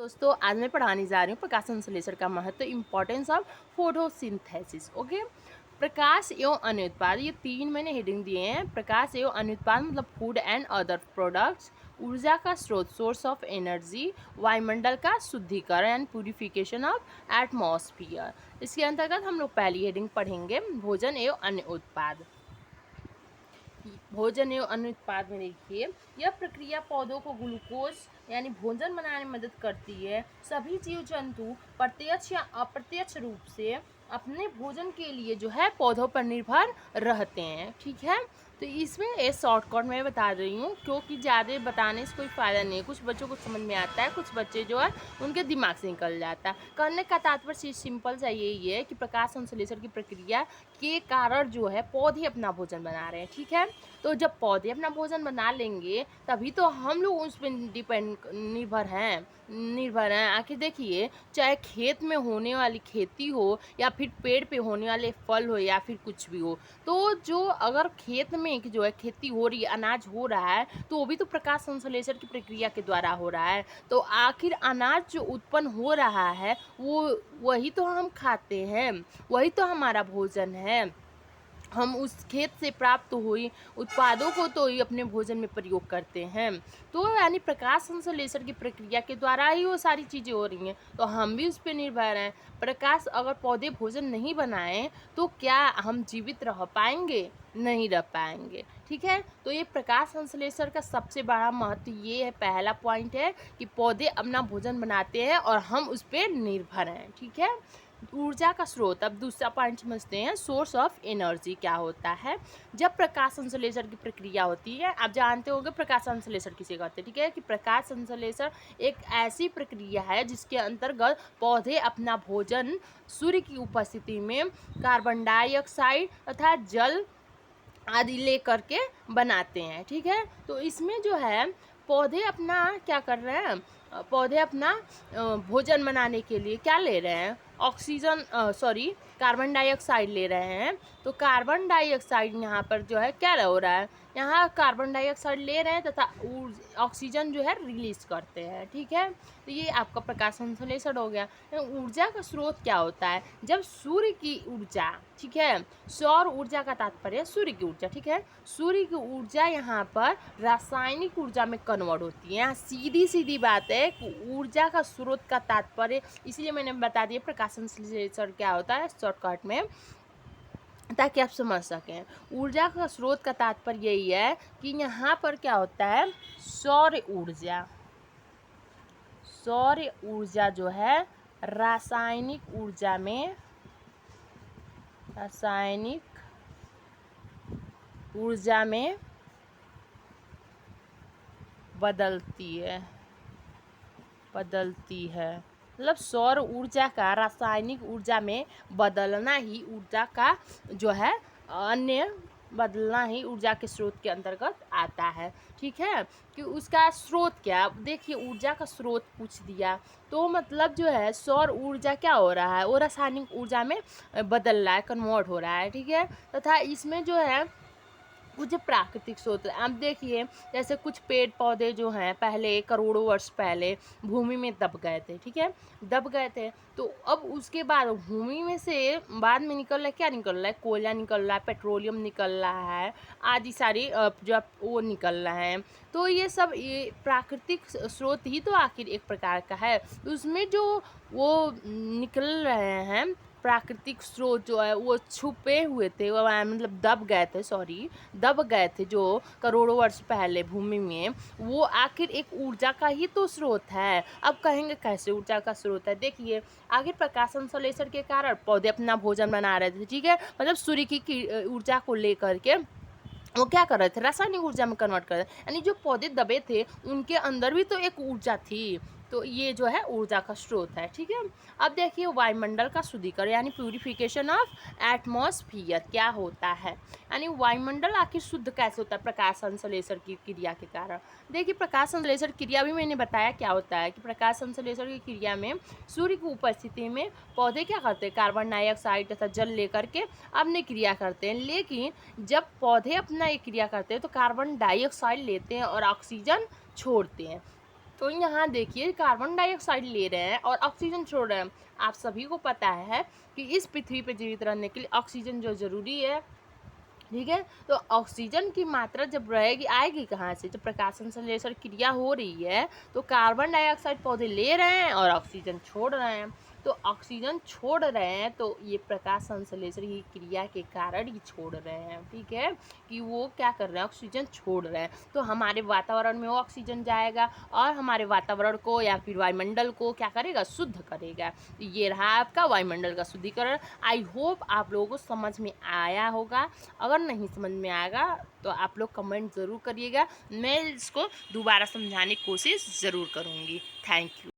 दोस्तों आज मैं पढ़ाने जा रही हूँ प्रकाश संश्लेषण का महत्व, इम्पोर्टेंस ऑफ फोटोसिंथेसिस। ओके, प्रकाश एवं अन्य उत्पाद, ये तीन मैंने हेडिंग दिए हैं। प्रकाश एवं अन्य उत्पाद मतलब फूड एंड अदर प्रोडक्ट्स, ऊर्जा का स्रोत सोर्स ऑफ एनर्जी, वायुमंडल का शुद्धिकरण एंड प्यूरिफिकेशन ऑफ एटमॉस्फियर। इसके अंतर्गत हम लोग पहली हेडिंग पढ़ेंगे भोजन एवं अन्य उत्पाद। भोजन एवं अन्य उत्पाद में देखिए, यह प्रक्रिया पौधों को ग्लूकोज यानी भोजन बनाने में मदद करती है। सभी जीव जंतु प्रत्यक्ष या अप्रत्यक्ष रूप से अपने भोजन के लिए जो है पौधों पर निर्भर रहते हैं। ठीक है, तो इसमें ये शॉर्टकट मैं बता रही हूँ क्योंकि ज़्यादा बताने से कोई फ़ायदा नहीं है। कुछ बच्चों को समझ में आता है, कुछ बच्चे जो है उनके दिमाग से निकल जाता है। कहने का तात्पर्य सिंपल सा यही है कि प्रकाश संश्लेषण की प्रक्रिया के कारण जो है पौधे अपना भोजन बना रहे हैं। ठीक है, तो जब पौधे अपना भोजन बना लेंगे तभी तो हम लोग उस पर निर्भर हैं। आखिर देखिए, चाहे खेत में होने वाली खेती हो या फिर पेड़ पे होने वाले फल हो या फिर कुछ भी हो, तो जो अगर खेत में जो है खेती हो रही है, अनाज हो रहा है, तो वो भी तो प्रकाश संश्लेषण की प्रक्रिया के द्वारा हो रहा है। तो आखिर अनाज जो उत्पन्न हो रहा है वो वही तो हम खाते हैं, वही तो हमारा भोजन है। हम उस खेत से प्राप्त हुई उत्पादों को तो ही अपने भोजन में प्रयोग करते हैं। तो यानी प्रकाश संश्लेषण की प्रक्रिया के द्वारा ही वो सारी चीज़ें हो रही हैं, तो हम भी उस पर निर्भर हैं। प्रकाश अगर पौधे भोजन नहीं बनाएं तो क्या हम जीवित रह पाएंगे? नहीं रह पाएंगे। ठीक है, तो ये प्रकाश संश्लेषण का सबसे बड़ा महत्व ये है, पहला पॉइंट है कि पौधे अपना भोजन बनाते हैं और हम उस पर निर्भर हैं। ठीक है, ऊर्जा का स्रोत। अब दूसरा पॉइंट समझते हैं, सोर्स ऑफ एनर्जी क्या होता है। जब प्रकाश संश्लेषण की प्रक्रिया होती है, आप जानते होंगे प्रकाश संश्लेषण किसे कहते हैं। ठीक है, कि प्रकाश संश्लेषण एक ऐसी प्रक्रिया है जिसके अंतर्गत पौधे अपना भोजन सूर्य की उपस्थिति में कार्बन डाइऑक्साइड तथा जल आदि ले करके बनाते हैं। ठीक है, तो इसमें जो है पौधे अपना क्या कर रहे हैं, पौधे अपना भोजन बनाने के लिए क्या ले रहे हैं, ऑक्सीजन कार्बन डाइऑक्साइड ले रहे हैं। तो कार्बन डाइऑक्साइड यहाँ पर जो है क्या हो रहा है, यहाँ कार्बन डाइऑक्साइड ले रहे हैं तथा ऑक्सीजन जो है रिलीज करते हैं। ठीक है, तो ये आपका प्रकाश संश्लेषण हो गया। ऊर्जा का स्रोत क्या होता है, जब सूर्य की ऊर्जा, ठीक है, सौर ऊर्जा का तात्पर्य सूर्य की ऊर्जा, ठीक है, सूर्य की ऊर्जा यहाँ पर रासायनिक ऊर्जा में कन्वर्ट होती है। यहाँ सीधी सीधी बात है कि ऊर्जा का स्रोत का तात्पर्य, इसलिए मैंने बता दिया प्रकाश संश्लेषण क्या होता है शॉर्टकट में, ताकि आप समझ सकें। ऊर्जा का स्रोत का तात्पर्य यही है कि यहाँ पर क्या होता है, सौर ऊर्जा, सौर ऊर्जा जो है रासायनिक ऊर्जा में, रासायनिक ऊर्जा में बदलती है। मतलब सौर ऊर्जा का रासायनिक ऊर्जा में बदलना ही ऊर्जा का जो है अन्य बदलना ही ऊर्जा के स्रोत के अंतर्गत आता है। ठीक है, कि उसका स्रोत क्या, देखिए ऊर्जा का स्रोत पूछ दिया तो मतलब जो है सौर ऊर्जा क्या हो रहा है, वो रासायनिक ऊर्जा में बदल रहा है, कन्वर्ट हो रहा है। ठीक है, तथा इसमें जो है कुछ प्राकृतिक स्रोत, अब देखिए जैसे कुछ पेड़ पौधे जो हैं पहले करोड़ों वर्ष पहले भूमि में दब गए थे। ठीक है, दब गए थे, तो अब उसके बाद भूमि में से बाद में निकल रहा है, क्या निकल रहा है, कोयला निकल रहा है, पेट्रोलियम निकल रहा है, आदि सारी जो वो निकल रहे हैं। तो ये सब ये प्राकृतिक स्रोत ही तो आखिर एक प्रकार का है। उसमें जो वो निकल रहे हैं प्राकृतिक स्रोत जो है वो छुपे हुए थे, वो मतलब दब गए थे जो करोड़ों वर्ष पहले भूमि में, वो आखिर एक ऊर्जा का ही तो स्रोत है। अब कहेंगे कैसे ऊर्जा का स्रोत है, देखिए आखिर प्रकाश संश्लेषण के कारण पौधे अपना भोजन बना रहे थे। ठीक है, मतलब सूर्य की ऊर्जा को लेकर के वो क्या कर रहे थे, रासायनिक ऊर्जा में कन्वर्ट कर रहे थे। यानी जो पौधे दबे थे उनके अंदर भी तो एक ऊर्जा थी, तो ये जो है ऊर्जा का स्रोत है। ठीक है, अब देखिए वायुमंडल का शुद्धिकरण यानी प्यूरिफिकेशन ऑफ एटमॉस्फियर क्या होता है, यानी वायुमंडल आखिर शुद्ध कैसे होता है प्रकाश संश्लेषण की क्रिया के कारण। देखिए प्रकाश संश्लेषण क्रिया भी मैंने बताया क्या होता है, कि प्रकाश संश्लेषण की क्रिया में सूर्य की उपस्थिति में पौधे क्या करते हैं, कार्बन डाइऑक्साइड तथा जल लेकर के अपनी क्रिया करते हैं। लेकिन जब पौधे अपना ये क्रिया करते हैं तो कार्बन डाइऑक्साइड लेते हैं और ऑक्सीजन छोड़ते हैं। तो यहाँ देखिए कार्बन डाइऑक्साइड ले रहे हैं और ऑक्सीजन छोड़ रहे हैं। आप सभी को पता है कि इस पृथ्वी पे जीवित रहने के लिए ऑक्सीजन जो ज़रूरी है, ठीक है। तो ऑक्सीजन की मात्रा जब रहेगी आएगी कहाँ से? जब प्रकाश संश्लेषण क्रिया हो रही है तो कार्बन डाइऑक्साइड पौधे ले रहे हैं और ऑक्सीजन छोड़ रहे हैं। तो ऑक्सीजन छोड़ रहे हैं तो ये प्रकाश संश्लेषण की क्रिया के कारण ही छोड़ रहे हैं, ठीक है, कि वो क्या कर रहे हैं, ऑक्सीजन छोड़ रहे हैं। तो हमारे वातावरण में वो ऑक्सीजन जाएगा और हमारे वातावरण को या फिर वायुमंडल को क्या करेगा, शुद्ध करेगा। तो ये रहा आपका वायुमंडल का शुद्धिकरण। आई होप आप लोगों को समझ में आया होगा। अगर नहीं समझ में आएगा तो आप लोग कमेंट ज़रूर करिएगा, मैं इसको दोबारा समझाने की कोशिश ज़रूर करूँगी। Thank you.